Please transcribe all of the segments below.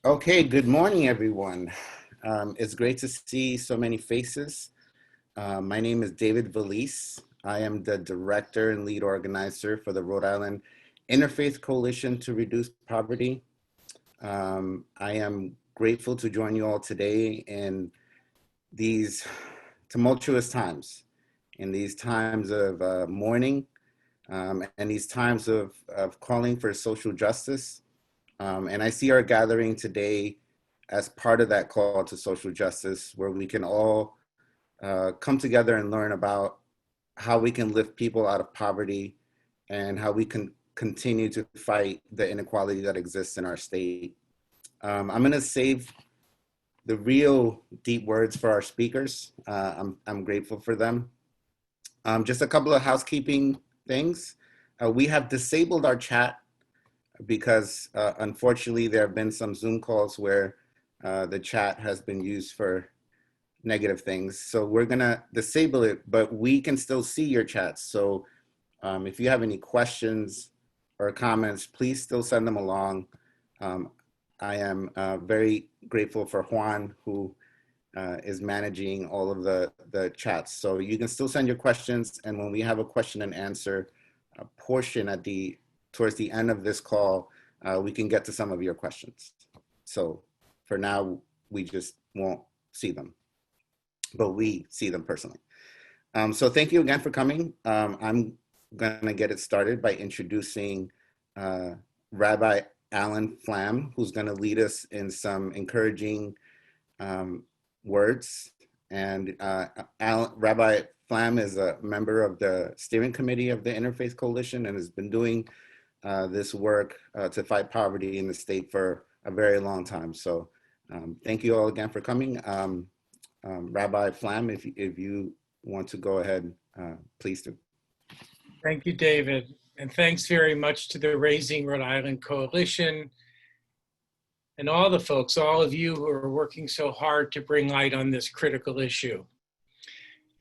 Okay, good morning, everyone. It's great to see so many faces. My name is David Valise. I am the director and lead organizer for the Rhode Island Interfaith Coalition to Reduce Poverty. I am grateful to join you all today in these tumultuous times, in these times of mourning, and these times of calling for social justice. And I see our gathering today as part of that call to social justice, where we can all come together and learn about how we can lift people out of poverty and how we can continue to fight the inequality that exists in our state. I'm going to save the real deep words for our speakers. I'm grateful for them. Just a couple of housekeeping things. We have disabled our chat because unfortunately there have been some Zoom calls where the chat has been used for negative things. So we're gonna disable it, but we can still see your chats. So if you have any questions or comments, please still send them along. I am very grateful for Juan, who is managing all of the chats. So you can still send your questions, and when we have a question and answer portion towards the end of this call, we can get to some of your questions. So for now, we just won't see them, but we see them personally. So thank you again for coming. I'm gonna get it started by introducing Rabbi Alan Flam, who's gonna lead us in some encouraging words. And Rabbi Flam is a member of the steering committee of the Interfaith Coalition and has been doing this work to fight poverty in the state for a very long time. So thank you all again for coming. Rabbi Flam, if you want to go ahead, please do. Thank you, David. And thanks very much to the Raising Rhode Island Coalition and all the folks, all of you who are working so hard to bring light on this critical issue.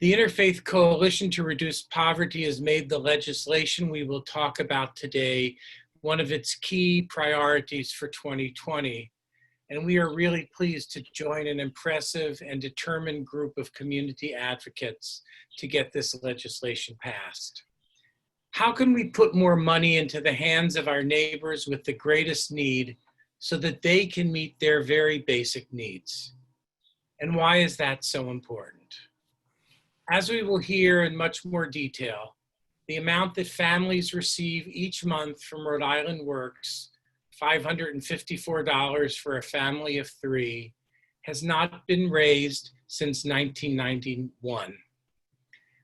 The Interfaith Coalition to Reduce Poverty has made the legislation we will talk about today one of its key priorities for 2020. And we are really pleased to join an impressive and determined group of community advocates to get this legislation passed. How can we put more money into the hands of our neighbors with the greatest need so that they can meet their very basic needs? And why is that so important? As we will hear in much more detail, the amount that families receive each month from Rhode Island Works, $554 for a family of 3, has not been raised since 1991.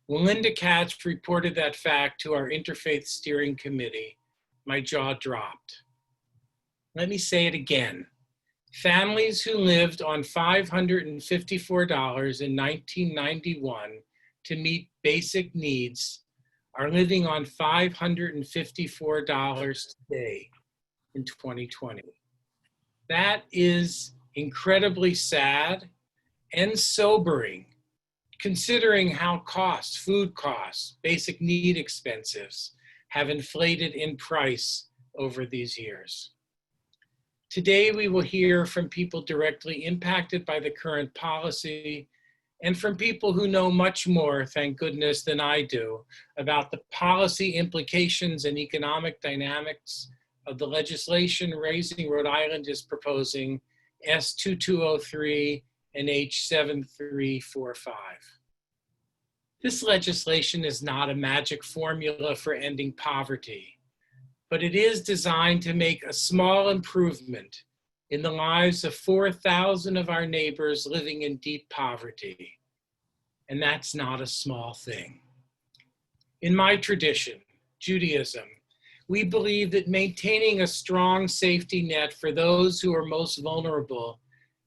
When Linda Katz reported that fact to our Interfaith Steering Committee, my jaw dropped. Let me say it again. Families who lived on $554 in 1991 to meet basic needs are living on $554 today in 2020. That is incredibly sad and sobering, considering how food costs, basic need expenses have inflated in price over these years. Today, we will hear from people directly impacted by the current policy and from people who know much more, thank goodness, than I do about the policy implications and economic dynamics of the legislation Raising Rhode Island is proposing, S2203 and H7345. This legislation is not a magic formula for ending poverty, but it is designed to make a small improvement in the lives of 4,000 of our neighbors living in deep poverty. And that's not a small thing. In my tradition, Judaism, we believe that maintaining a strong safety net for those who are most vulnerable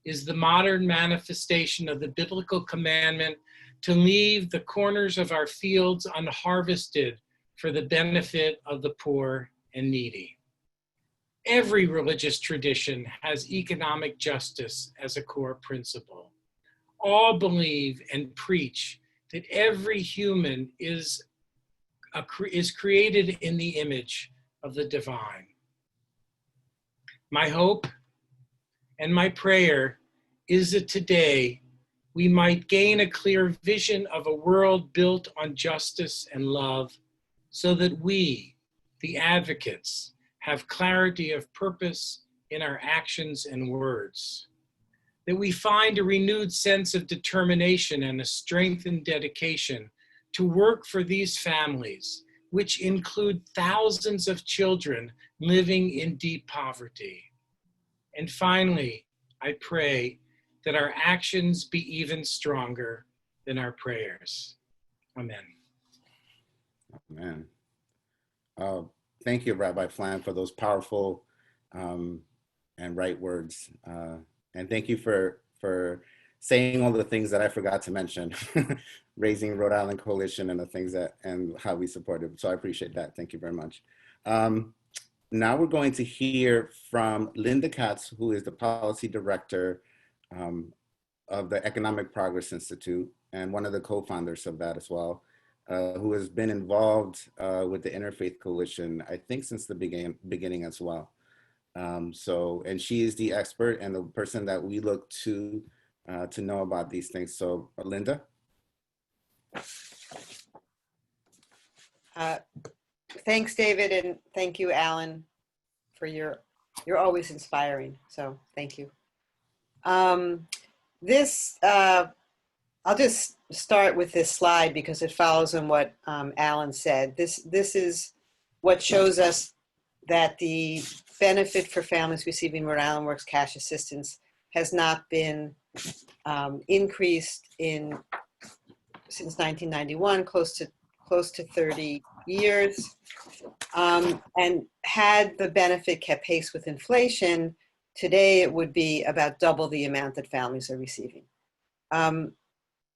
is the modern manifestation of the biblical commandment to leave the corners of our fields unharvested for the benefit of the poor and needy. Every religious tradition has economic justice as a core principle. All believe and preach that every human is created in the image of the divine. My hope And my prayer is that today we might gain a clear vision of a world built on justice and love, so that we, the advocates, have clarity of purpose in our actions and words. That we find a renewed sense of determination and a strengthened dedication to work for these families, which include thousands of children living in deep poverty. And finally, I pray that our actions be even stronger than our prayers. Amen. Amen. Thank you, Rabbi Flam, for those powerful and right words. And thank you for saying all the things that I forgot to mention, raising Rhode Island Coalition and the things that, and how we support it. So I appreciate that. Thank you very much. Now we're going to hear from Linda Katz, who is the policy director of the Economic Progress Institute and one of the co-founders of that as well, who has been involved with the Interfaith Coalition, I think since the beginning as well. And she is the expert and the person that we look to know about these things. So Linda? Thanks, David, and thank you, Alan, for you're always inspiring. So thank you. I'll just start with this slide because it follows on what Alan said. This is what shows us that the benefit for families receiving Rhode Island Works cash assistance has not been increased since 1991, close to 30 years. And had the benefit kept pace with inflation, today it would be about double the amount that families are receiving.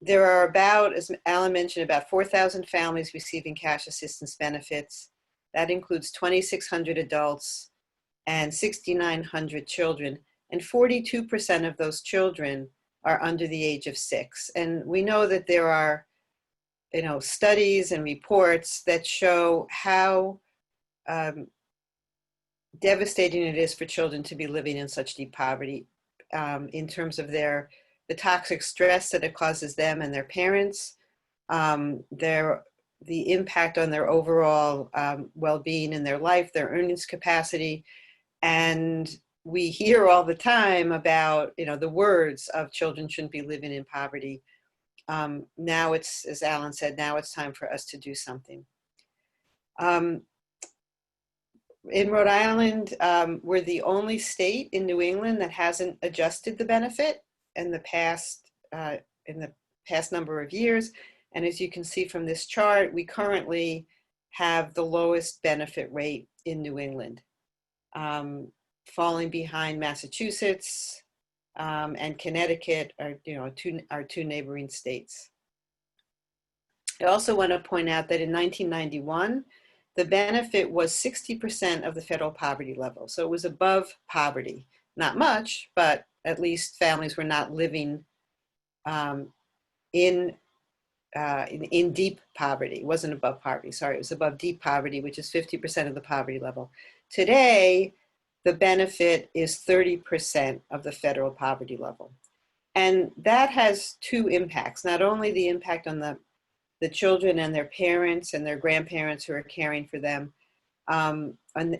There are about, as Alan mentioned, about 4,000 families receiving cash assistance benefits. That includes 2,600 adults and 6,900 children. And 42% of those children are under the age of 6. And we know that there are, studies and reports that show how devastating it is for children to be living in such deep poverty in terms of the toxic stress that it causes them and their parents, the impact on their overall well-being in their life, their earnings capacity. And we hear all the time about, the words of children shouldn't be living in poverty. Now it's, as Alan said, now it's time for us to do something. In Rhode Island, we're the only state in New England that hasn't adjusted the benefit in the past number of years. And as you can see from this chart, we currently have the lowest benefit rate in New England, falling behind Massachusetts and Connecticut, are two neighboring states. I also want to point out that in 1991, the benefit was 60% of the federal poverty level. So it was above poverty. Not much, but at least families were not living in deep poverty. It wasn't above poverty, sorry, it was above deep poverty, which is 50% of the poverty level. Today, the benefit is 30% of the federal poverty level. And that has two impacts, not only the impact on the children and their parents and their grandparents who are caring for them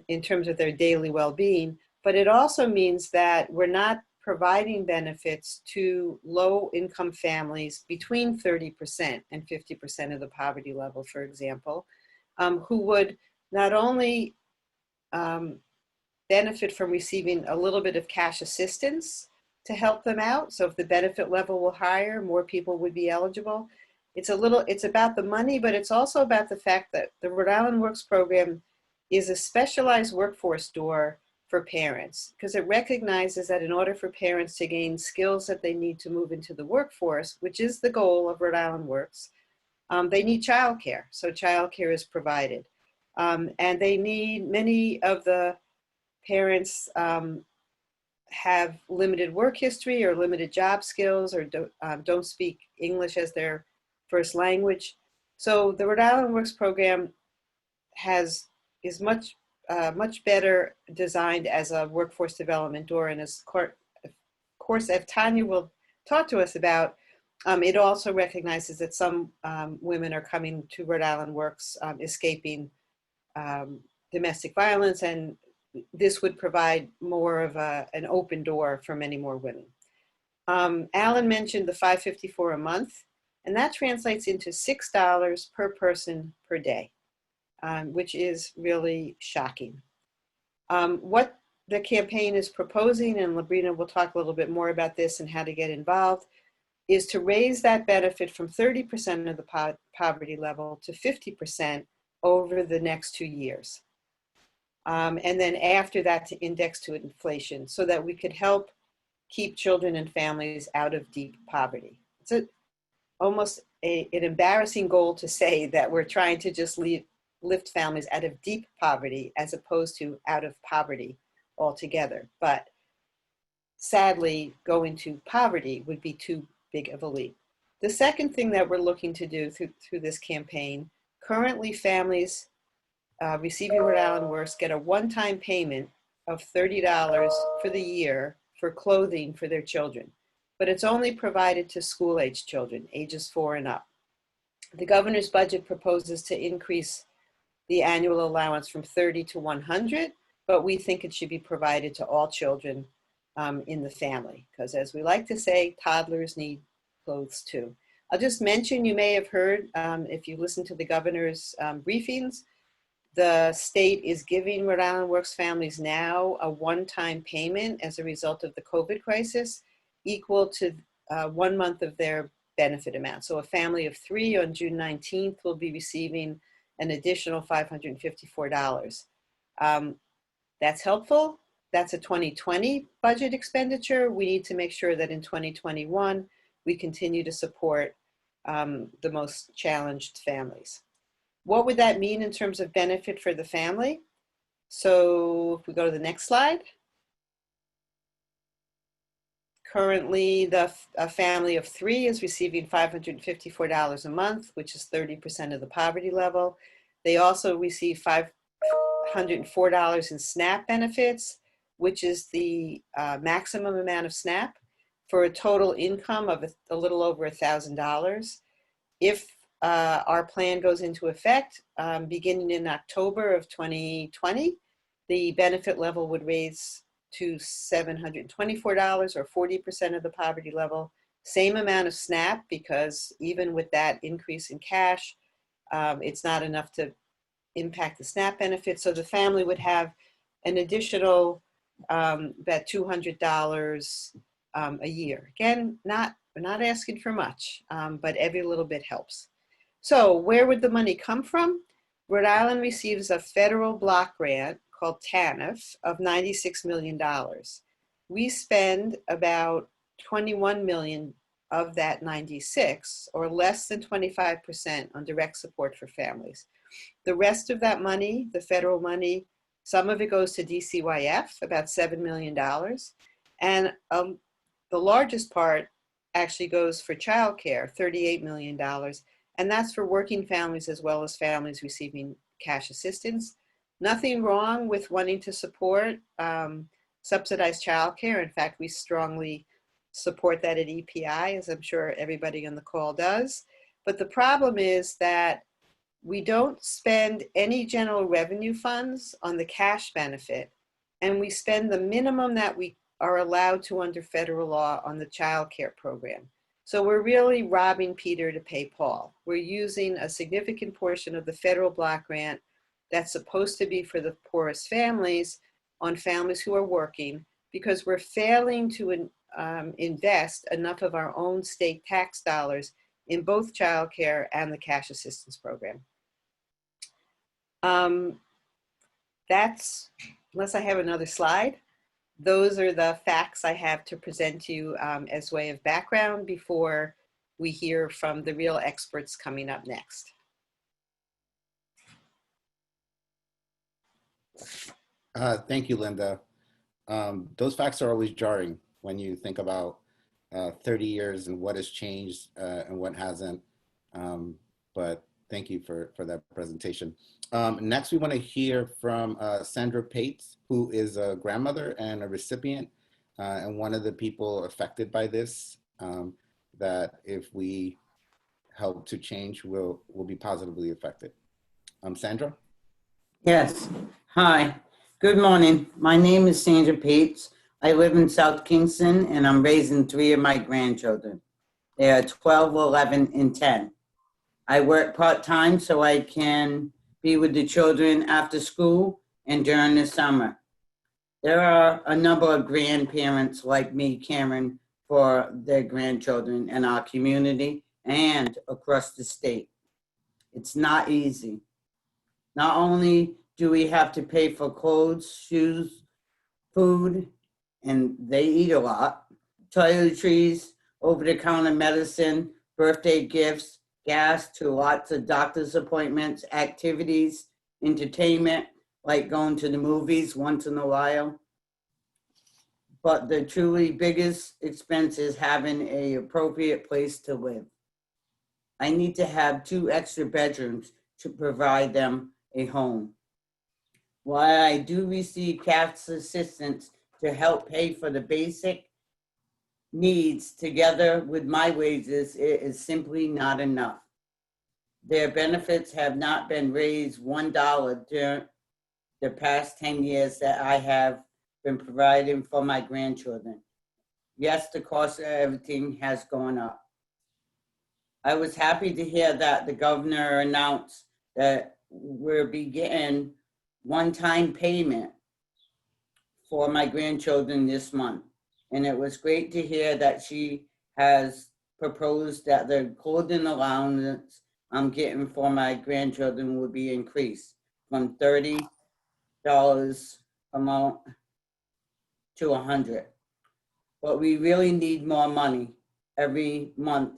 in terms of their daily well-being, but it also means that we're not providing benefits to low-income families between 30% and 50% of the poverty level, for example, who would not only benefit from receiving a little bit of cash assistance to help them out. So if the benefit level were higher, more people would be eligible. It's about the money, but it's also about the fact that the Rhode Island Works program is a specialized workforce door for parents, because it recognizes that in order for parents to gain skills that they need to move into the workforce, which is the goal of Rhode Island Works, they need childcare. So childcare is provided. And many of the parents have limited work history or limited job skills or don't speak English as their first language. So the Rhode Island Works program is much better designed as a workforce development door and is course, as Tanya will talk to us about, it also recognizes that some women are coming to Rhode Island Works escaping domestic violence, and this would provide more of an open door for many more women. Alan mentioned the $5.54 a month, and that translates into $6 per person per day, which is really shocking. What the campaign is proposing, and Labrina will talk a little bit more about this and how to get involved, is to raise that benefit from 30% of the poverty level to 50% over the next 2 years. And then after that to index to inflation so that we could help keep children and families out of deep poverty. It's almost an embarrassing goal to say that we're trying to just lift families out of deep poverty as opposed to out of poverty altogether. But sadly, going to poverty would be too big of a leap. The second thing that we're looking to do through this campaign, currently families receiving Rhode Island Works get a one-time payment of $30 for the year for clothing for their children, but it's only provided to school-age children, ages 4 and up. The governor's budget proposes to increase the annual allowance from 30 to 100, but we think it should be provided to all children in the family, because as we like to say, toddlers need clothes too. I'll just mention, you may have heard, if you listen to the governor's briefings, the state is giving Rhode Island Works families now a one-time payment as a result of the COVID crisis equal to 1 month of their benefit amount. So a family of 3 on June 19th will be receiving an additional $554. That's helpful. That's a 2020 budget expenditure. We need to make sure that in 2021, we continue to support the most challenged families. What would that mean in terms of benefit for the family? So if we go to the next slide. Currently, a family of 3 is receiving $554 a month, which is 30% of the poverty level. They also receive $504 in SNAP benefits, which is the maximum amount of SNAP, for a total income of a little over $1,000. If our plan goes into effect beginning in October of 2020, the benefit level would raise to $724 or 40% of the poverty level. Same amount of SNAP, because even with that increase in cash, it's not enough to impact the SNAP benefit. So the family would have an additional about $200 a year. Again, we're not asking for much, but every little bit helps. So where would the money come from? Rhode Island receives a federal block grant called TANF of $96 million. We spend about 21 million of that 96, or less than 25%, on direct support for families. The rest of that money, the federal money, some of it goes to DCYF, about $7 million. And the largest part actually goes for childcare, $38 million. And that's for working families as well as families receiving cash assistance. Nothing wrong with wanting to support subsidized childcare. In fact, we strongly support that at EPI, as I'm sure everybody on the call does. But the problem is that we don't spend any general revenue funds on the cash benefit, and we spend the minimum that we are allowed to under federal law on the child care program. So we're really robbing Peter to pay Paul. We're using a significant portion of the federal block grant that's supposed to be for the poorest families on families who are working, because we're failing to invest enough of our own state tax dollars in both child care and the cash assistance program. That's, unless I have another slide, those are the facts I have to present to you as way of background before we hear from the real experts coming up next. Thank you, Linda. Those facts are always jarring when you think about 30 years and what has changed and what hasn't. But thank you for that presentation. Next, we want to hear from Sandra Pates, who is a grandmother and a recipient and one of the people affected by this, that if we help to change, will be positively affected. Sandra? Yes. Hi. Good morning. My name is Sandra Pates. I live in South Kingston, and I'm raising 3 of my grandchildren. They are 12, 11, and 10. I work part-time so I can be with the children after school and during the summer. There are a number of grandparents like me caring for their grandchildren in our community and across the state. It's not easy. Not only do we have to pay for clothes, shoes, food, and they eat a lot, toiletries, over-the-counter medicine, birthday gifts, gas to lots of doctor's appointments, activities, entertainment, like going to the movies once in a while. But the truly biggest expense is having an appropriate place to live. I need to have 2 extra bedrooms to provide them a home. While I do receive Katz assistance to help pay for the basic needs together with my wages, it is simply not enough. Their benefits have not been raised $1 during the past 10 years that I have been providing for my grandchildren. Yes, the cost of everything has gone up. I was happy to hear that the governor announced that we'll be getting one-time payment for my grandchildren this month. And it was great to hear that she has proposed that the clothing allowance I'm getting for my grandchildren will be increased from $30 amount to $100. But we really need more money every month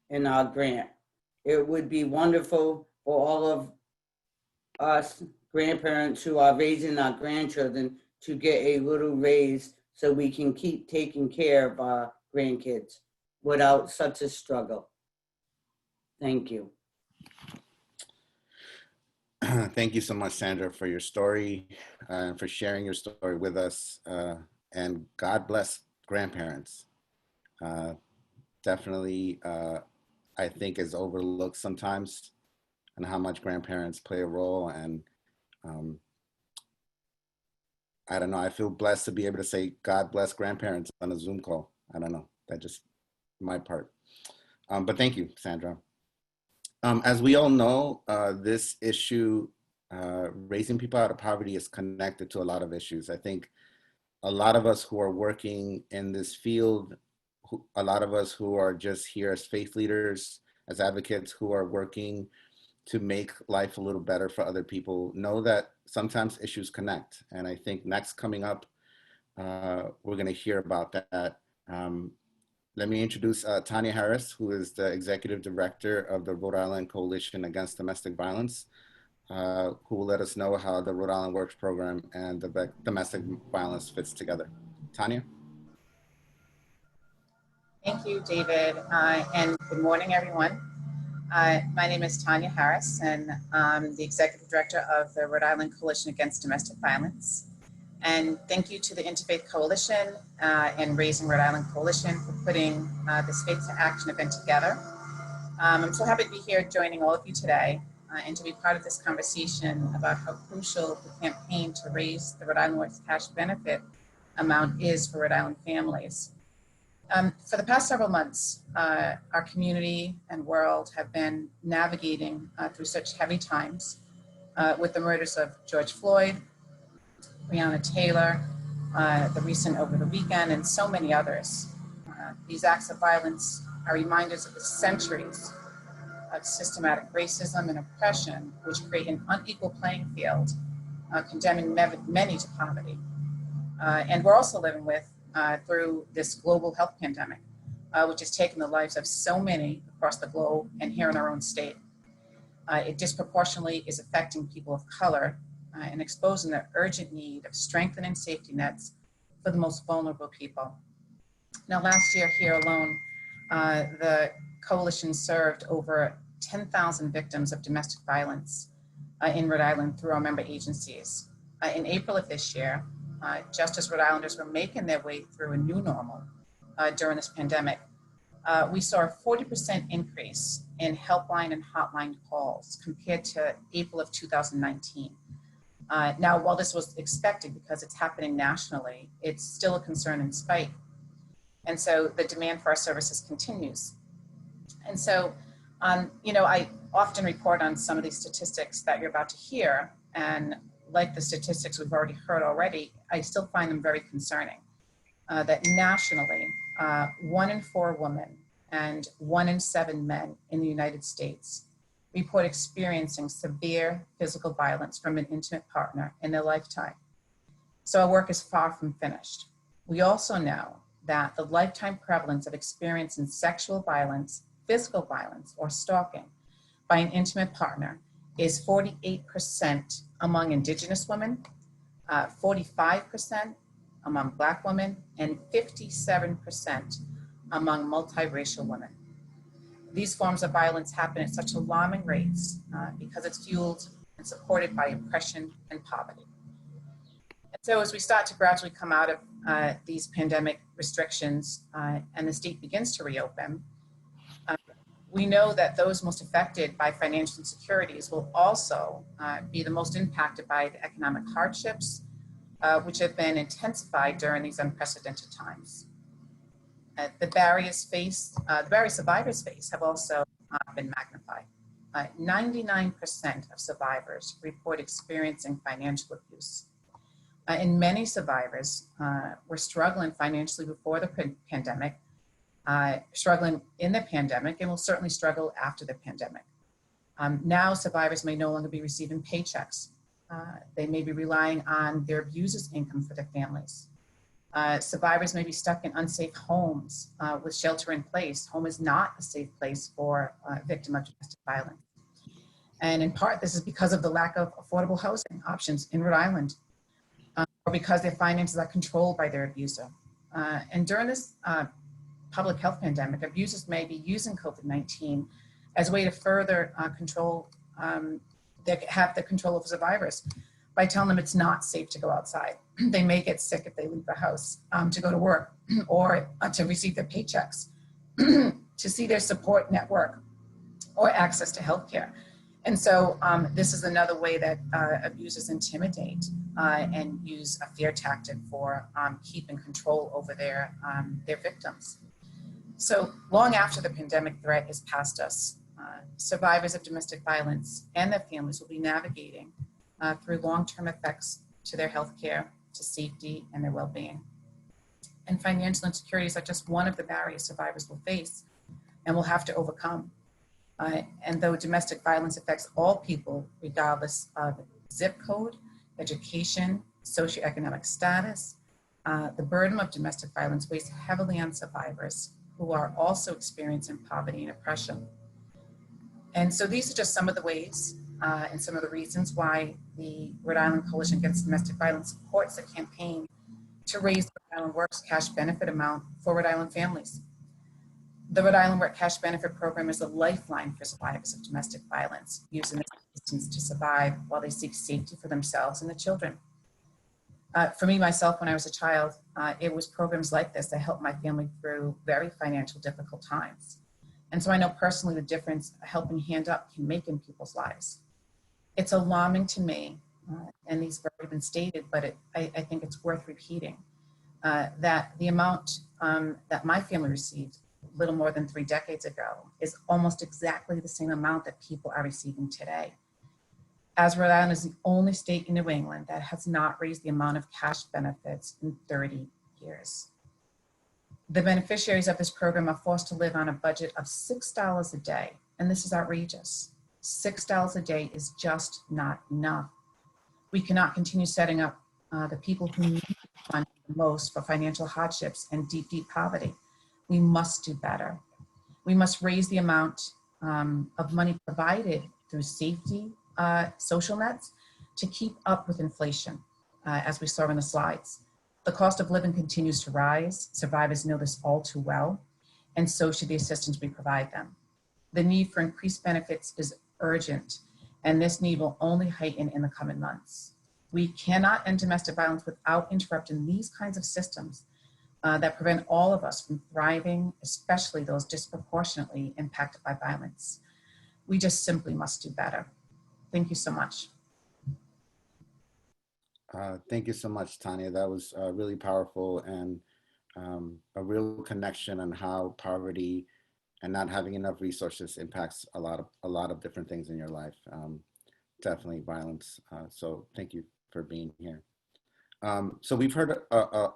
in our grant. It would be wonderful for all of us grandparents who are raising our grandchildren to get a little raise so we can keep taking care of our grandkids without such a struggle. Thank you. Thank you so much, Sandra, for your story and for sharing your story with us. And God bless grandparents. Definitely, I think is overlooked sometimes, and how much grandparents play a role. And I don't know, I feel blessed to be able to say God bless grandparents on a Zoom call. I don't know, that just my part. But thank you, Sandra. As we all know, this issue, raising people out of poverty, is connected to a lot of issues. I think a lot of us who are working in this field, a lot of us who are just here as faith leaders, as advocates who are working to make life a little better for other people, know that sometimes issues connect. And I think next coming up, we're going to hear about that. Let me introduce Tanya Harris, who is the Executive Director of the Rhode Island Coalition Against Domestic Violence, who will let us know how the Rhode Island Works program and the domestic violence fits together. Tanya? Thank you, David, and good morning, everyone. My name is Tanya Harris, and I'm the Executive Director of the Rhode Island Coalition Against Domestic Violence. And thank you to the Interfaith Coalition and Raising Rhode Island Coalition for putting this Faith to Action event together. I'm so happy to be here joining all of you today and to be part of this conversation about how crucial the campaign to raise the Rhode Island Works cash benefit amount is for Rhode Island families. For the past several months, our community and world have been navigating through such heavy times with the murders of George Floyd, Breonna Taylor, the recent over the weekend, and so many others. These acts of violence are reminders of the centuries of systematic racism and oppression, which create an unequal playing field, condemning many to poverty. And we're also living with through this global health pandemic, which has taken the lives of so many across the globe and here in our own state. It disproportionately is affecting people of color and exposing the urgent need of strengthening safety nets for the most vulnerable people. Now, last year here alone, the coalition served over 10,000 victims of domestic violence in Rhode Island through our member agencies. In April of this year, just as Rhode Islanders were making their way through a new normal during this pandemic, we saw a 40% increase in helpline and hotline calls compared to April of 2019. Now, while this was expected because it's happening nationally, it's still a concern in spite. And so the demand for our services continues. And so, I often report on some of these statistics that you're about to hear. And like the statistics we've already heard already, I still find them very concerning. That nationally, 1 in 4 women and 1 in 7 men in the United States report experiencing severe physical violence from an intimate partner in their lifetime. So our work is far from finished. We also know that the lifetime prevalence of experiencing sexual violence, physical violence, or stalking by an intimate partner is 48% among Indigenous women, 45% among Black women, and 57% among multiracial women. These forms of violence happen at such alarming rates because it's fueled and supported by oppression and poverty. And so as we start to gradually come out of these pandemic restrictions and the state begins to reopen, we know that those most affected by financial insecurities will also be the most impacted by the economic hardships, which have been intensified during these unprecedented times. The barriers survivors face have also been magnified. 99% of survivors report experiencing financial abuse. And many survivors were struggling financially before the pandemic, struggling in the pandemic, and will certainly struggle after the pandemic. Now survivors may no longer be receiving paychecks. They may be relying on their abuser's income for their families. Survivors may be stuck in unsafe homes with shelter in place. Home is not a safe place for a victim of domestic violence. And in part, this is because of the lack of affordable housing options in Rhode Island, or because their finances are controlled by their abuser. And during this public health pandemic, abusers may be using COVID-19 as a way to further control, have the control over survivors by telling them it's not safe to go outside. They may get sick if they leave the house to go to work or to receive their paychecks, to see their support network or access to healthcare. And so this is another way that abusers intimidate and use a fear tactic for keeping control over their victims. So long after the pandemic threat is past us, survivors of domestic violence and their families will be navigating through long-term effects to their healthcare, to safety, and their well-being. And financial insecurities are just one of the barriers survivors will face and will have to overcome. And though domestic violence affects all people, regardless of zip code, education, socioeconomic status, the burden of domestic violence weighs heavily on survivors who are also experiencing poverty and oppression. And so these are just some of the ways and some of the reasons why the Rhode Island Coalition Against Domestic Violence supports a campaign to raise the Rhode Island Works cash benefit amount for Rhode Island families. The Rhode Island Work Cash Benefit Program is a lifeline for survivors of domestic violence, using this assistance to survive while they seek safety for themselves and the children. For me, myself, when I was a child, it was programs like this that helped my family through very financial difficult times. And so I know personally the difference a helping hand up can make in people's lives. It's alarming to me, and these have already been stated, but I think it's worth repeating, that the amount that my family received a little more than 3 decades ago is almost exactly the same amount that people are receiving today. As Rhode Island is the only state in New England that has not raised the amount of cash benefits in 30 years. The beneficiaries of this program are forced to live on a budget of $6 a day, and this is outrageous. $6 a day is just not enough. We cannot continue setting up the people who need the fund the most for financial hardships and deep, deep poverty. We must do better. We must raise the amount of money provided through safety, social nets to keep up with inflation, as we saw in the slides. The cost of living continues to rise. Survivors know this all too well, and so should the assistance we provide them. The need for increased benefits is urgent, and this need will only heighten in the coming months. We cannot end domestic violence without interrupting these kinds of systems that prevent all of us from thriving, especially those disproportionately impacted by violence. We just simply must do better. Thank you so much. Thank you so much, Tanya. That was really powerful, and a real connection on how poverty and not having enough resources impacts a lot of different things in your life. Definitely violence. So thank you for being here. So we've heard a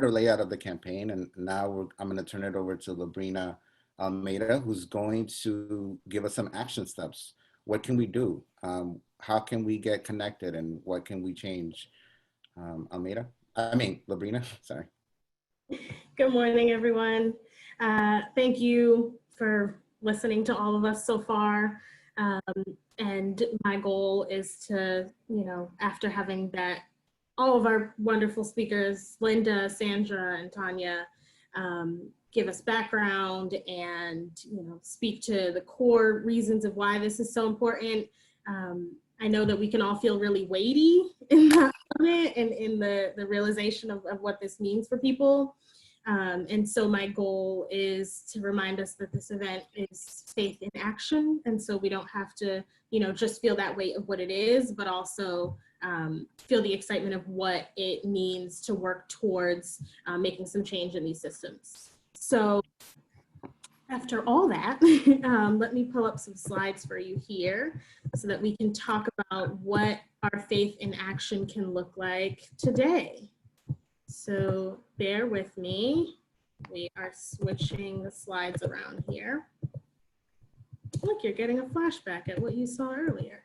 layout of the campaign, and now I'm going to turn it over to Labrina Almeida, who's going to give us some action steps. What can we do? How can we get connected, and what can we change? Labrina, sorry. Good morning, everyone. Thank you for listening to all of us so far. And my goal is to, after having all of our wonderful speakers, Linda, Sandra, and Tanya, give us background and, speak to the core reasons of why this is so important. I know that we can all feel really weighty in that moment and in the realization of what this means for people. And so my goal is to remind us that this event is faith in action. And so we don't have to, just feel that weight of what it is, but also feel the excitement of what it means to work towards making some change in these systems. So after all that, let me pull up some slides for you here so that we can talk about what our faith in action can look like today. So bear with me. We are switching the slides around here. Look, you're getting a flashback at what you saw earlier.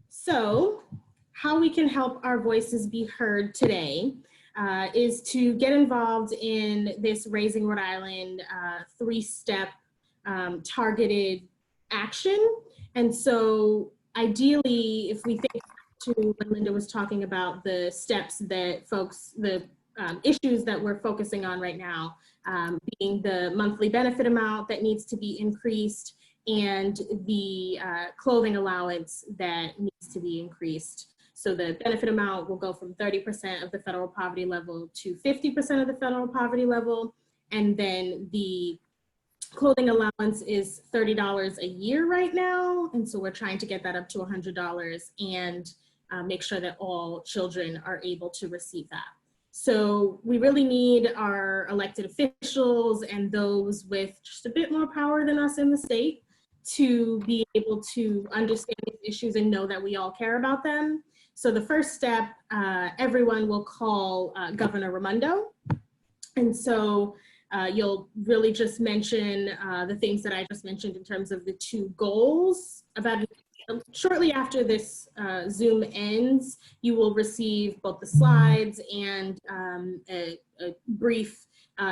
So how we can help our voices be heard today is to get involved in this Raising Rhode Island 3-step targeted action. And so ideally, if we think to when Linda was talking about the steps that the issues that we're focusing on right now, being the monthly benefit amount that needs to be increased and the clothing allowance that needs to be increased. So the benefit amount will go from 30% of the federal poverty level to 50% of the federal poverty level. And then the clothing allowance is $30 a year right now. And so we're trying to get that up to $100 and make sure that all children are able to receive that. So we really need our elected officials and those with just a bit more power than us in the state to be able to understand these issues and know that we all care about them. So the first step, everyone will call Governor Raimondo. And so you'll really just mention the things that I just mentioned in terms of the 2 goals. About shortly after this Zoom ends, you will receive both the slides and a brief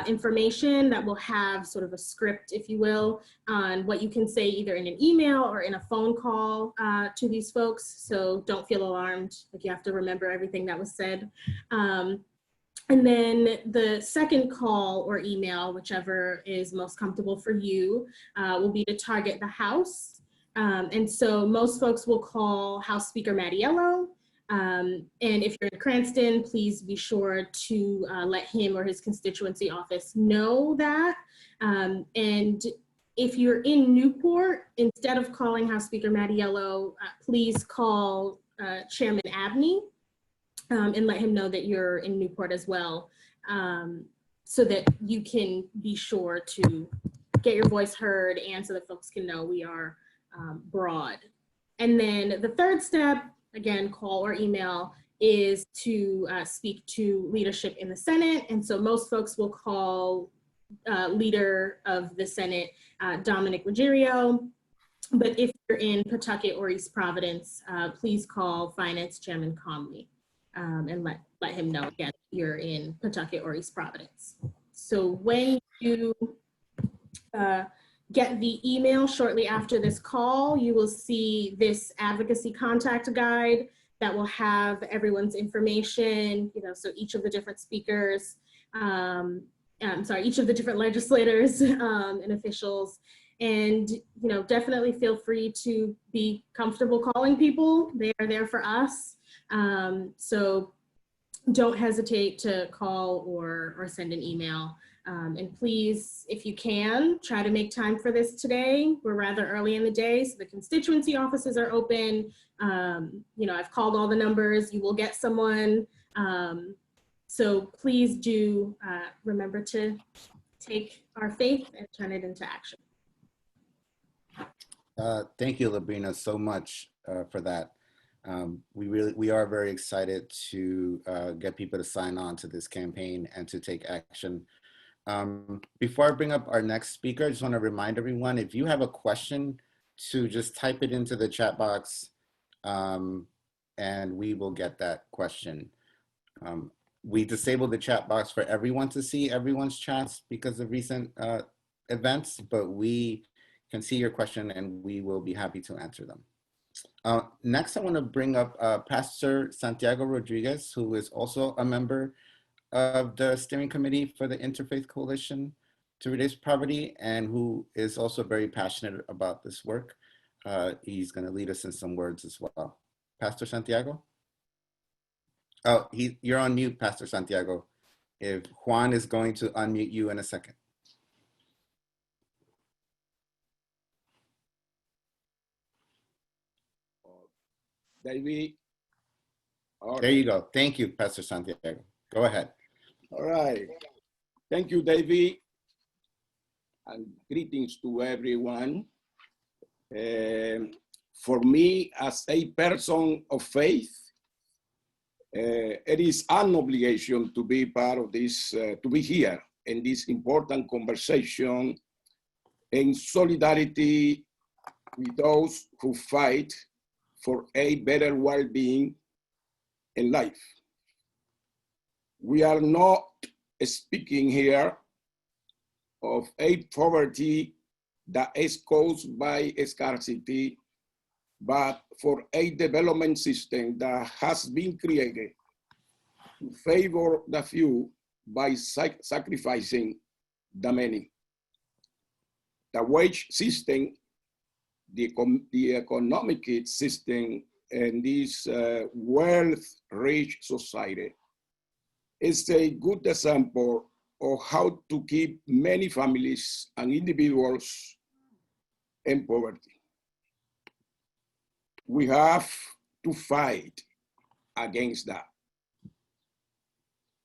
information that will have sort of a script, if you will, on what you can say either in an email or in a phone call to these folks. So don't feel alarmed, like you have to remember everything that was said. And then the second call or email, whichever is most comfortable for you, will be to target the House. And so most folks will call House Speaker Mattiello. And if you're in Cranston, please be sure to let him or his constituency office know that. And if you're in Newport, instead of calling House Speaker Mattiello, please call Chairman Abney and let him know that you're in Newport as well, so that you can be sure to get your voice heard and so that folks can know we are broad. And then the third step, again, call or email, is to speak to leadership in the Senate. And so most folks will call leader of the Senate, Dominic Ruggiero. But if you're in Pawtucket or East Providence, please call Finance Chairman Comley and let him know, again, you're in Pawtucket or East Providence. So when you get the email shortly after this call, you will see this advocacy contact guide that will have everyone's information, so each of the different speakers, each of the different legislators and officials, And, you know, definitely feel free to be comfortable calling people. They are there for us. So don't hesitate to call or send an email. And please, if you can, try to make time for this today. We're rather early in the day, so the constituency offices are open. You know, I've called all the numbers. You will get someone. So please do remember to take our faith and turn it into action. Thank you, Labrina, so much for that. We are very excited to get people to sign on to this campaign and to take action. Before I bring up our next speaker, I just want to remind everyone, if you have a question, to just type it into the chat box and we will get that question. We disabled the chat box for everyone to see everyone's chats because of recent events, but we can see your question and we will be happy to answer them. Next, I want to bring up Pastor Santiago Rodriguez, who is also a member of the steering committee for the Interfaith Coalition to Reduce Poverty, and who is also very passionate about this work. He's going to lead us in some words as well. Pastor Santiago? Oh, you're on mute, Pastor Santiago. If Juan is going to unmute you in a second. David. There you go. Thank you, Pastor Santiago. Go ahead. All right. Thank you, David. And greetings to everyone. For me, as a person of faith, it is an obligation to be part of this, to be here in this important conversation in solidarity with those who fight for a better well-being in life. We are not speaking here of a poverty that is caused by scarcity, but for a development system that has been created to favor the few by sacrificing the many. The wage system, the economic system in this wealth-rich society is a good example of how to keep many families and individuals in poverty. We have to fight against that.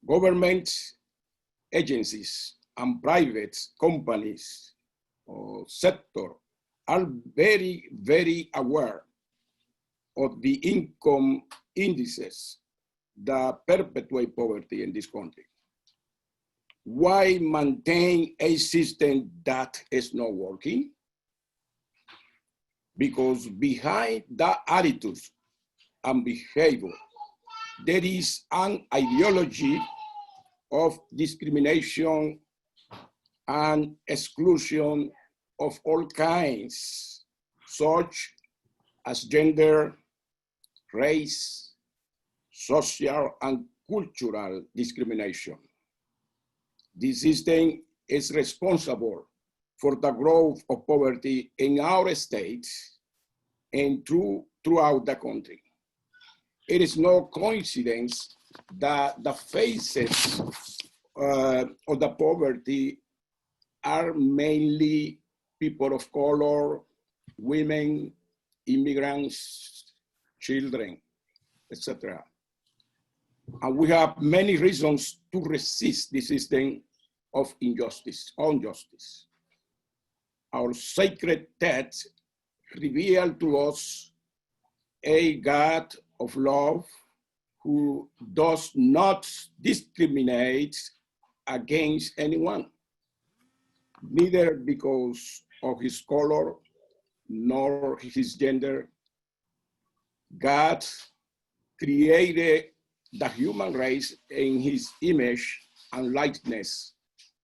Government agencies and private companies or sector are very, very aware of the income indices that perpetuate poverty in this country. Why maintain a system that is not working? Because behind that attitudes and behavior, there is an ideology of discrimination and exclusion of all kinds, such as gender, race, social and cultural discrimination. This system is responsible for the growth of poverty in our state and throughout the country. It is no coincidence that the faces of the poverty are mainly people of color, women, immigrants, children, etc. And we have many reasons to resist the system of injustice. Our sacred text reveals to us a God of love who does not discriminate against anyone, neither because of his color nor his gender. God created the human race in his image and likeness,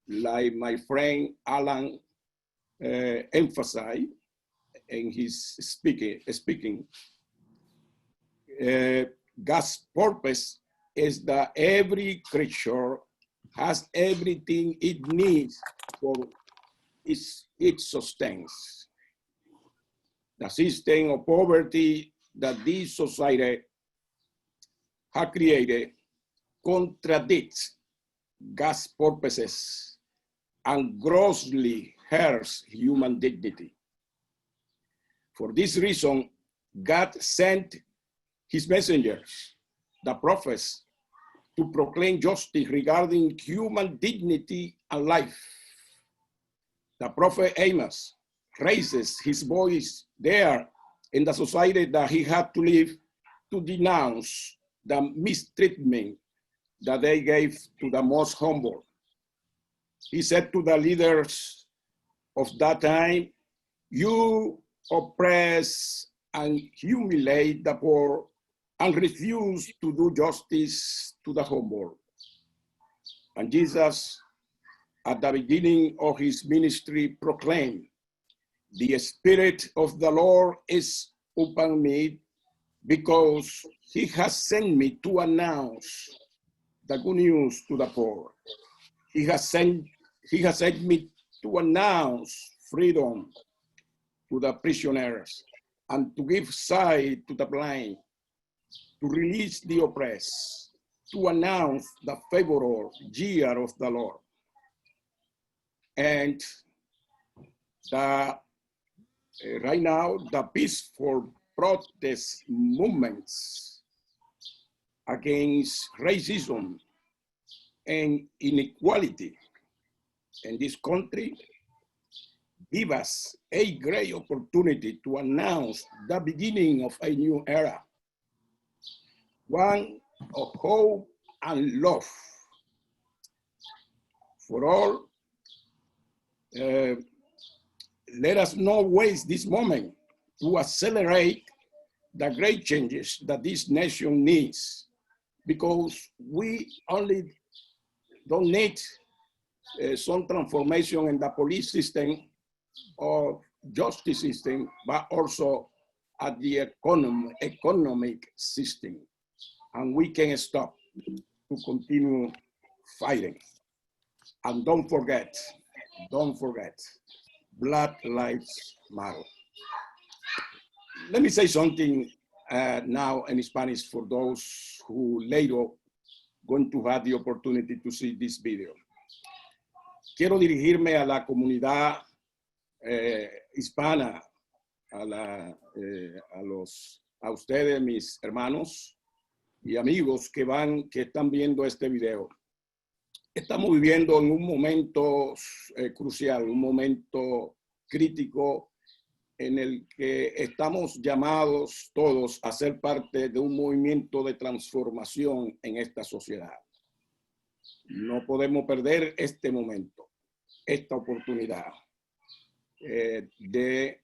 like my friend Alan emphasized in his speaking. God's purpose is that every creature has everything it needs for it sustains. The system of poverty that this society has created contradicts God's purposes and grossly hurts human dignity. For this reason, God sent his messengers, the prophets, to proclaim justice regarding human dignity and life. The prophet Amos raises his voice there in the society that he had to live to denounce the mistreatment that they gave to the most humble. He said to the leaders of that time, "You oppress and humiliate the poor and refuse to do justice to the humble." And Jesus, at the beginning of his ministry, proclaimed, "The Spirit of the Lord is upon me because he has sent me to announce the good news to the poor. He has sent me to announce freedom to the prisoners and to give sight to the blind, to release the oppressed, to announce the favorable year of the Lord." And right now, the peaceful protest movements against racism and inequality in this country give us a great opportunity to announce the beginning of a new era, one of hope and love for all. Let us not waste this moment to accelerate the great changes that this nation needs, because we only don't need some transformation in the police system or justice system, but also at the economic system. And we can stop to continue fighting. And don't forget, Black Lives Matter. Let me say something now in Spanish for those who later going to have the opportunity to see this video. Quiero dirigirme a la comunidad hispana, a ustedes, mis hermanos y amigos que están viendo este video. Estamos viviendo en un momento crucial, un momento crítico en el que estamos llamados todos a ser parte de un movimiento de transformación en esta sociedad. No podemos perder este momento, esta oportunidad de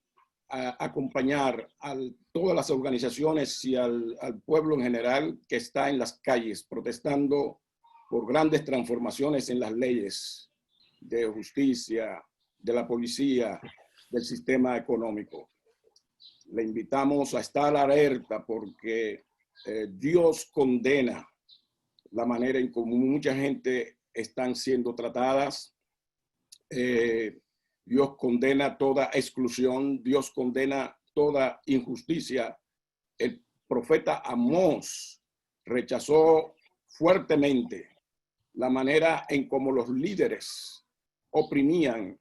acompañar a todas las organizaciones y al pueblo en general que está en las calles protestando por grandes transformaciones en las leyes de justicia, de la policía, del sistema económico. Le invitamos a estar alerta porque Dios condena la manera en cómo mucha gente están siendo tratadas. Dios condena toda exclusión, Dios condena toda injusticia. El profeta Amós rechazó fuertemente la manera en cómo los líderes oprimían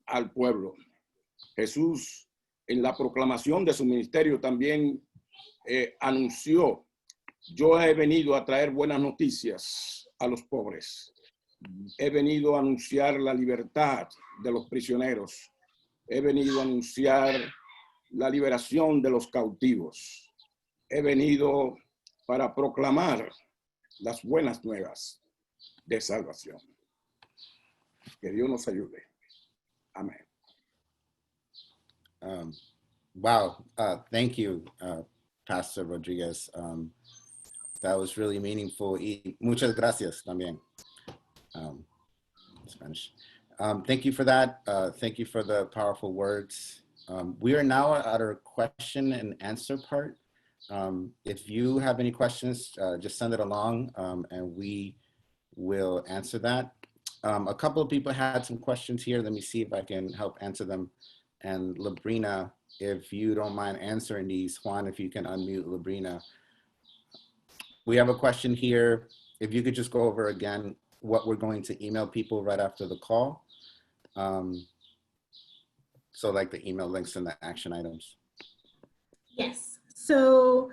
al pueblo. Jesús, en la proclamación de su ministerio, también anunció: "Yo he venido a traer buenas noticias a los pobres. He venido a anunciar la libertad de los prisioneros. He venido a anunciar la liberación de los cautivos. He venido para proclamar las buenas nuevas de salvación." Que Dios nos ayude. Amén. Wow, thank you, Pastor Rodriguez. That was really meaningful. Y muchas gracias también. Spanish. Thank you for that. Thank you for the powerful words. We are now at our question and answer part. If you have any questions, just send it along and we will answer that. A couple of people had some questions here. Let me see if I can help answer them. And Labrina, if you don't mind answering these, Juan, if you can unmute Labrina. We have a question here. If you could just go over again what we're going to email people right after the call. So like the email links and the action items. Yes. So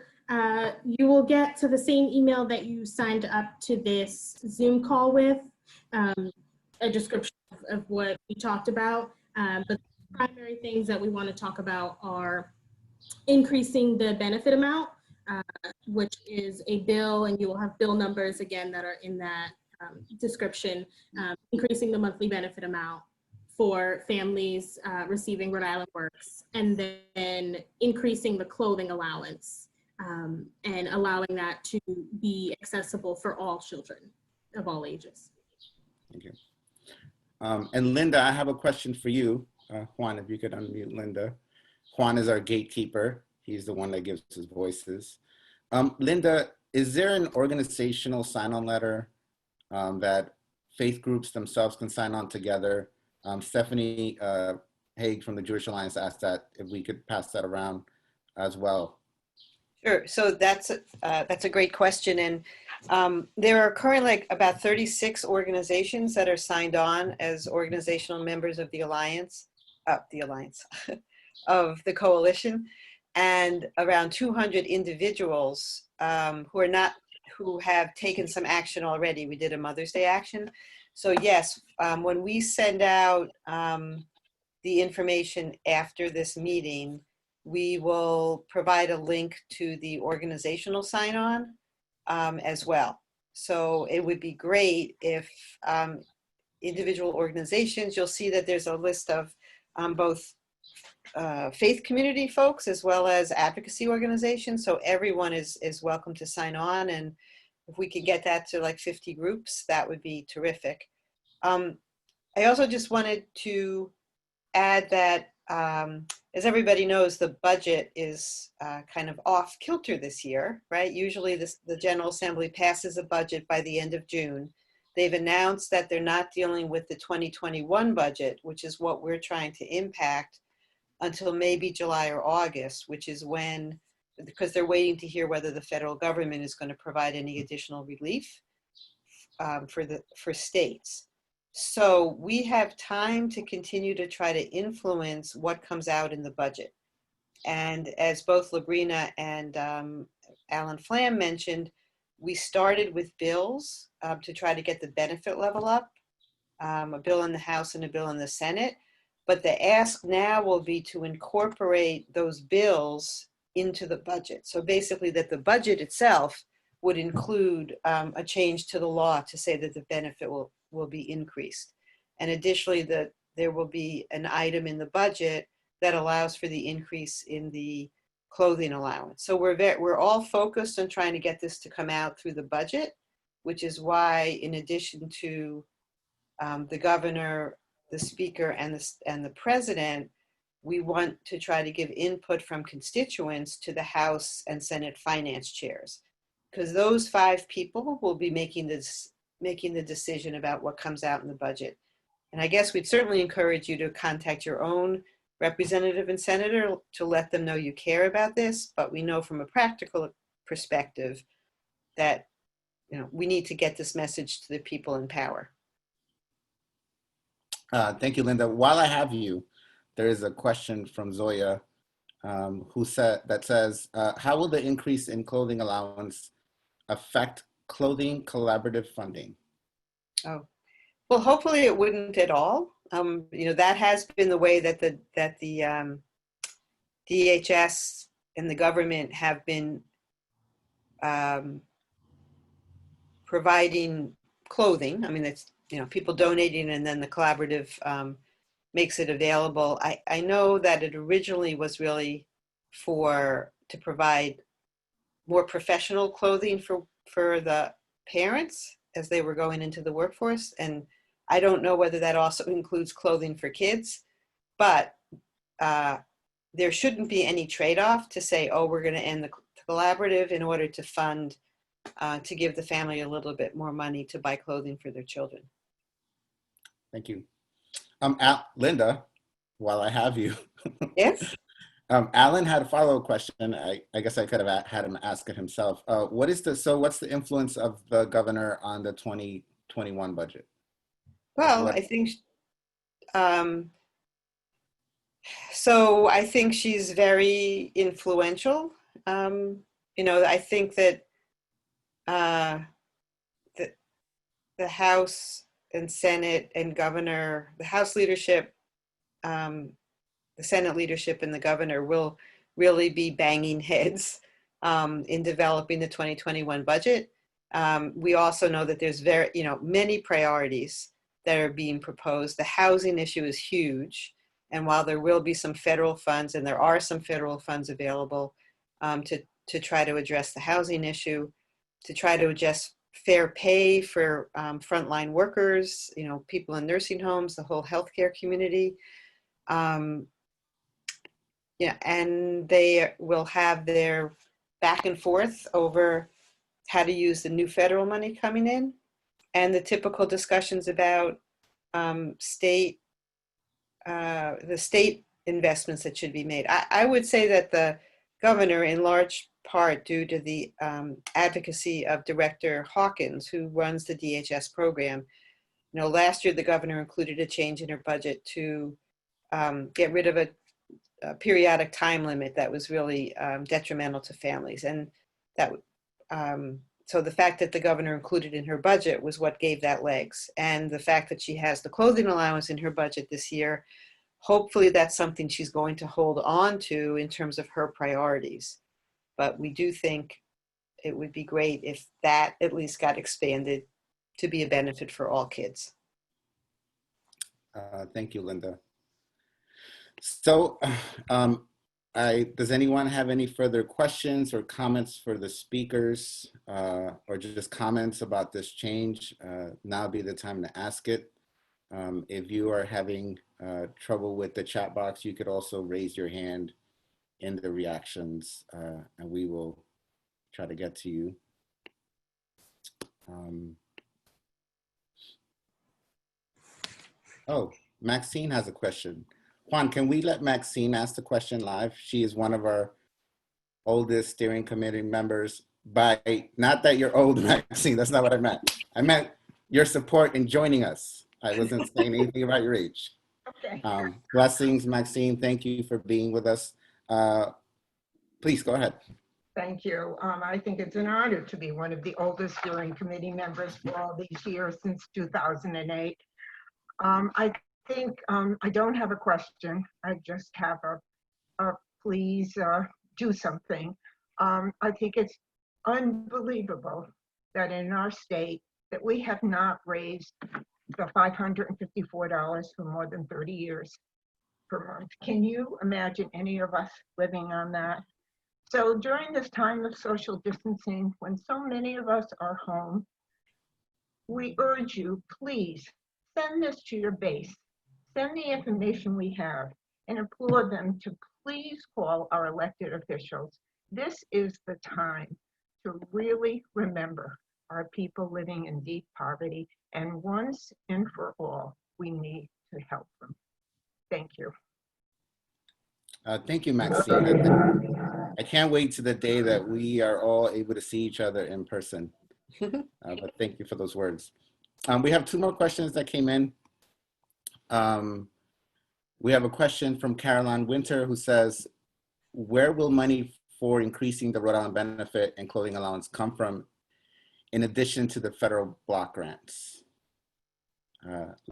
you will get to the same email that you signed up to this Zoom call with, a description of what we talked about. But the primary things that we want to talk about are increasing the benefit amount, which is a bill, and you will have bill numbers again that are in that description, increasing the monthly benefit amount for families receiving Rhode Island Works, and then increasing the clothing allowance and allowing that to be accessible for all children of all ages. Thank you. And Linda, I have a question for you. Juan, if you could unmute Linda. Juan is our gatekeeper. He's the one that gives us voices. Linda, is there an organizational sign-on letter that faith groups themselves can sign on together? Stephanie Haig from the Jewish Alliance asked that if we could pass that around as well. Sure. So that's a great question, and there are currently about 36 organizations that are signed on as organizational members of the Alliance, of the coalition, and around 200 individuals who have taken some action already. We did a Mother's Day action. So yes, when we send out the information after this meeting, we will provide a link to the organizational sign-on as well. So it would be great if individual organizations, you'll see that there's a list of both faith community folks as well as advocacy organizations. So everyone is welcome to sign on. And if we could get that to like 50 groups, that would be terrific. I also just wanted to add that, as everybody knows, the budget is kind of off kilter this year, right? Usually the General Assembly passes a budget by the end of June. They've announced that they're not dealing with the 2021 budget, which is what we're trying to impact, until maybe July or August, which is when, because they're waiting to hear whether the federal government is going to provide any additional relief for states. So we have time to continue to try to influence what comes out in the budget. And as both Labrina and Alan Flam mentioned, we started with bills to try to get the benefit level up, a bill in the House and a bill in the Senate. But the ask now will be to incorporate those bills into the budget. So basically that the budget itself would include a change to the law to say that the benefit will be increased. And additionally, that there will be an item in the budget that allows for the increase in the clothing allowance. So we're all focused on trying to get this to come out through the budget, which is why, in addition to the governor, the speaker, and the president, we want to try to give input from constituents to the House and Senate finance chairs, because those 5 people will be making the decision about what comes out in the budget. And I guess we'd certainly encourage you to contact your own representative and senator to let them know you care about this. But we know from a practical perspective that we need to get this message to the people in power. Thank you, Linda. While I have you, there is a question from Zoya who says, how will the increase in clothing allowance affect clothing collaborative funding? Oh, well, hopefully it wouldn't at all. That has been the way that the DHS and the government have been providing clothing. I mean, it's people donating, and then the collaborative makes it available. I know that it originally was really to provide more professional clothing for the parents as they were going into the workforce. And I don't know whether that also includes clothing for kids, but there shouldn't be any trade-off to say, oh, we're going to end the collaborative in order to fund, to give the family a little bit more money to buy clothing for their children. Thank you. Linda, while I have you, Yes. Alan had a follow-up question. I guess I could have had him ask it himself. What's the influence of the governor on the 2021 budget? Well, I think, so I think she's very influential. I think that the House and Senate and governor, the House leadership, the Senate leadership and the governor will really be banging heads in developing the 2021 budget. We also know that there's many priorities that are being proposed. The housing issue is huge. And while there will be some federal funds, and there are some federal funds available to try to address the housing issue, to try to address fair pay for frontline workers, people in nursing homes, the whole healthcare community. And they will have their back and forth over how to use the new federal money coming in, and the typical discussions about the state investments that should be made. I would say that the governor, in large part due to the advocacy of Director Hawkins, who runs the DHS program, last year the governor included a change in her budget to get rid of a periodic time limit that was really detrimental to families. And that so the fact that the governor included in her budget was what gave that legs. And the fact that she has the clothing allowance in her budget this year, hopefully that's something she's going to hold on to in terms of her priorities. But we do think it would be great if that at least got expanded to be a benefit for all kids. Thank you, Linda. So does anyone have any further questions or comments for the speakers, or just comments about this change? Now would be the time to ask it. If you are having trouble with the chat box, you could also raise your hand in the reactions, and we will try to get to you. Oh, Maxine has a question. Juan, can we let Maxine ask the question live? She is one of our oldest steering committee members. Not that you're old, Maxine, that's not what I meant. I meant your support in joining us. I wasn't saying anything about your age. Okay. Blessings, Maxine, thank you for being with us. Please go ahead. Thank you. I think it's an honor to be one of the oldest steering committee members for all these years, since 2008. I think I don't have a question. I just have a please do something. I think it's unbelievable that in our state that we have not raised the $554 for more than 30 years per month. Can you imagine any of us living on that? So during this time of social distancing, when so many of us are home, we urge you, please send this to your base. Send the information we have and implore them to please call our elected officials. This is the time to really remember our people living in deep poverty, and once and for all, we need to help them. Thank you. Thank you, Maxine. I can't wait to the day that we are all able to see each other in person. But thank you for those words. We have two more questions that came in. We have a question from Caroline Winter, who says, where will money for increasing the Rhode Island benefit and clothing allowance come from, in addition to the federal block grants?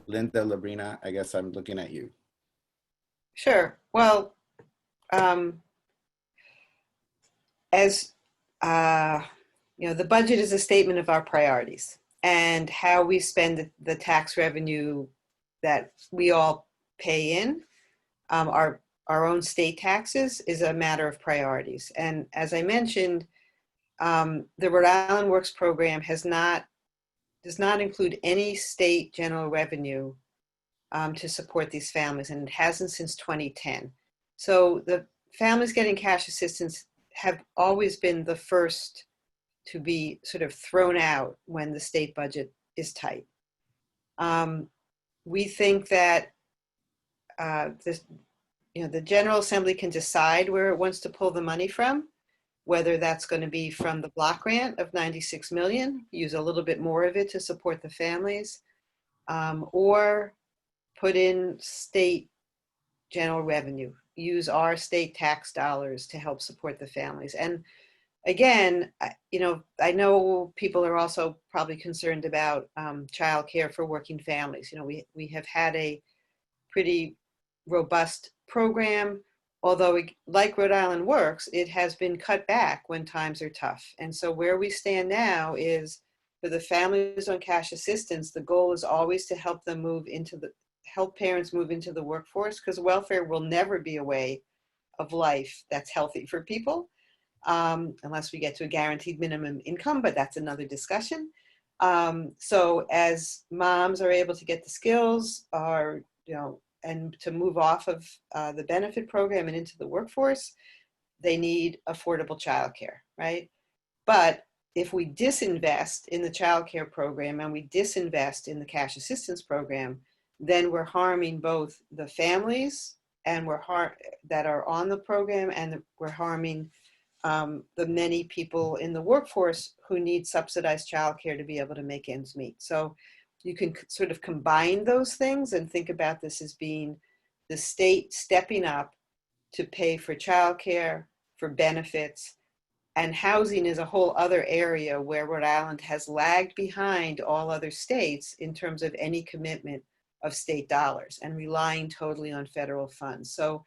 Linda, Labrina, I guess I'm looking at you. Sure. Well, as the budget is a statement of our priorities, and how we spend the tax revenue that we all pay in, our own state taxes, is a matter of priorities. And as I mentioned, the Rhode Island Works program does not include any state general revenue to support these families, and it hasn't since 2010. So the families getting cash assistance have always been the first to be sort of thrown out when the state budget is tight. we think that this, the General Assembly can decide where it wants to pull the money from, whether that's going to be from the block grant of 96 million, use a little bit more of it to support the families, or put in state general revenue, use our state tax dollars to help support the families. And again, I know people are also probably concerned about childcare for working families. We have had a pretty robust program, although like Rhode Island Works, it has been cut back when times are tough. And so where we stand now is for the families on cash assistance, the goal is always to help them help parents move into the workforce, because welfare will never be a way of life that's healthy for people, unless we get to a guaranteed minimum income, but that's another discussion. So as moms are able to get the skills and to move off of the benefit program and into the workforce, they need affordable childcare, right? But if we disinvest in the childcare program and we disinvest in the cash assistance program, then we're harming both the families and that are on the program, and we're harming the many people in the workforce who need subsidized childcare to be able to make ends meet. So you can sort of combine those things and think about this as being the state stepping up to pay for childcare, for benefits, and housing is a whole other area where Rhode Island has lagged behind all other states in terms of any commitment of state dollars and relying totally on federal funds. So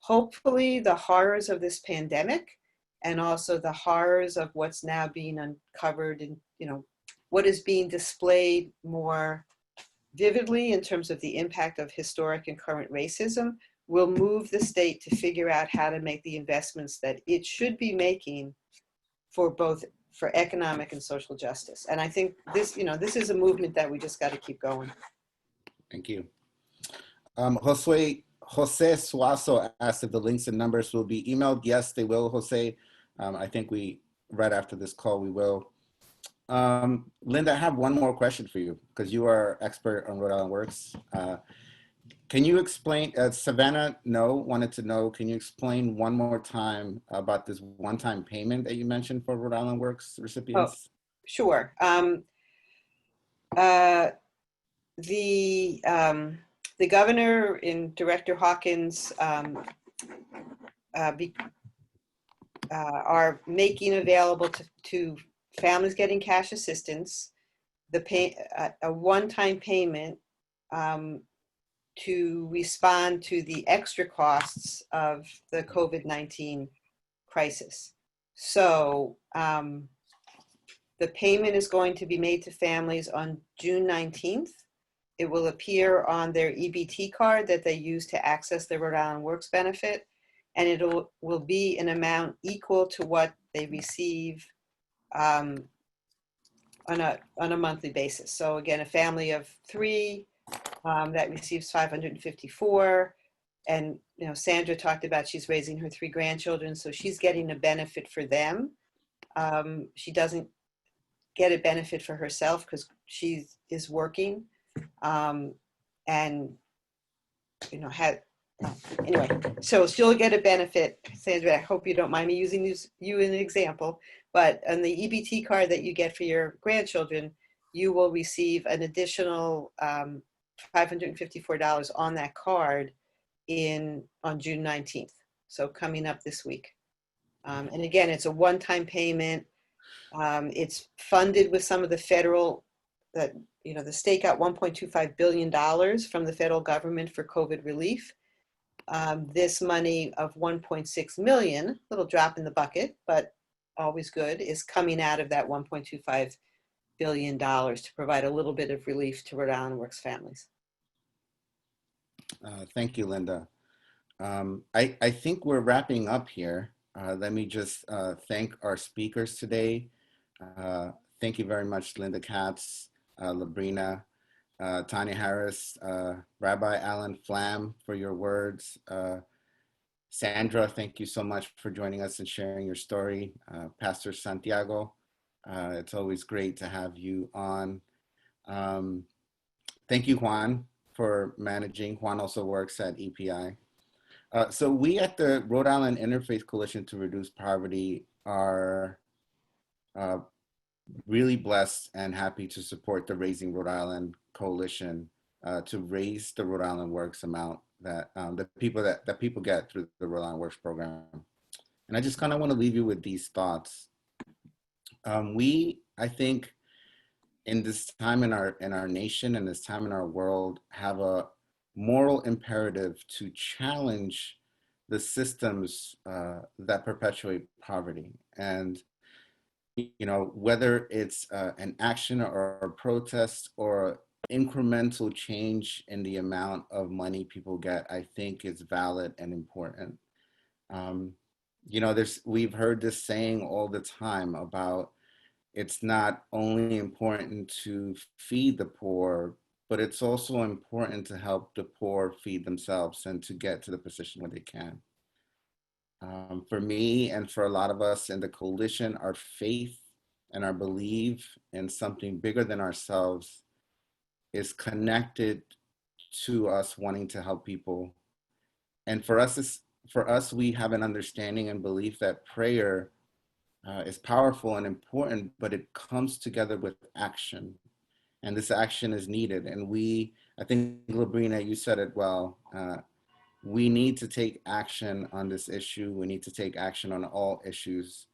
hopefully the horrors of this pandemic and also the horrors of what's now being uncovered and, what is being displayed more vividly in terms of the impact of historic and current racism will move the state to figure out how to make the investments that it should be making for economic and social justice. And I think this is a movement that we just got to keep going. Thank you. Jose Suazo asked if the links and numbers will be emailed. Yes, they will, Jose. I think right after this call, we will. Linda, I have one more question for you because you are expert on Rhode Island Works. Can you explain, Savannah wanted to know, can you explain one more time about this one-time payment that you mentioned for Rhode Island Works recipients? Oh, sure. The governor and Director Hawkins are making available to families getting cash assistance a one-time payment to respond to the extra costs of the COVID-19 crisis. So the payment is going to be made to families on June 19th. It will appear on their EBT card that they use to access the Rhode Island Works benefit, and it will be an amount equal to what they receive on a monthly basis. So again, a family of 3 that receives 554, and Sandra talked about she's raising her 3 grandchildren, so she's getting a benefit for them. She doesn't get a benefit for herself because she is working, and anyway, so she'll get a benefit. Sandra, I hope you don't mind me using you as an example, but on the EBT card that you get for your grandchildren, you will receive an additional $554 on that card on June 19th. So coming up this week. And again, it's a one-time payment. It's funded with some of the federal, the state got $1.25 billion from the federal government for COVID relief. This money of 1.6 million, little drop in the bucket, but always good, is coming out of that $1.25 billion to provide a little bit of relief to Rhode Island Works families. Thank you, Linda. I think we're wrapping up here. Let me just thank our speakers today. Thank you very much, Linda Katz, Labrina, Tanya Harris, Rabbi Alan Flam, for your words. Sandra, thank you so much for joining us and sharing your story. Pastor Santiago, it's always great to have you on. Thank you, Juan, for managing. Juan also works at EPI. So we at the Rhode Island Interfaith Coalition to Reduce Poverty are really blessed and happy to support the Raising Rhode Island Coalition to raise the Rhode Island Works amount that that people get through the Rhode Island Works program. And I just kind of want to leave you with these thoughts. I think, in this time in our nation and this time in our world, have a moral imperative to challenge the systems that perpetuate poverty. And whether it's an action or a protest or incremental change in the amount of money people get, I think is valid and important. We've heard this saying all the time about it's not only important to feed the poor, but it's also important to help the poor feed themselves and to get to the position where they can. For me and for a lot of us in the coalition, our faith and our belief in something bigger than ourselves is connected to us wanting to help people. And for us, we have an understanding and belief that prayer is powerful and important, but it comes together with action. And this action is needed. And I think, Labrina, you said it well. We need to take action on this issue. We need to take action on all issues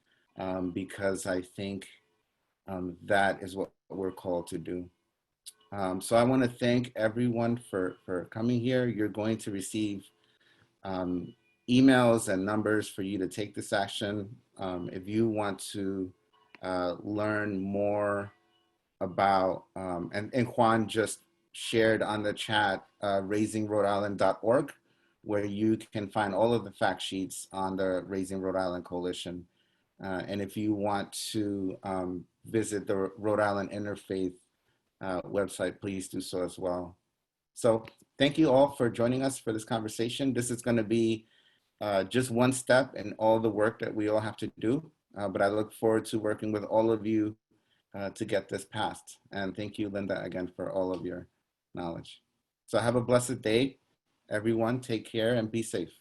because I think that is what we're called to do. So I want to thank everyone for coming here. You're going to receive emails and numbers for you to take this action. If you want to learn more about, and Juan just shared on the chat, raisingrhodeisland.org, where you can find all of the fact sheets on the Raising Rhode Island Coalition. And if you want to visit the Rhode Island Interfaith website, please do so as well. So thank you all for joining us for this conversation. This is going to be just one step in all the work that we all have to do, but I look forward to working with all of you to get this passed. And thank you, Linda, again, for all of your knowledge. So have a blessed day, everyone. Take care and be safe.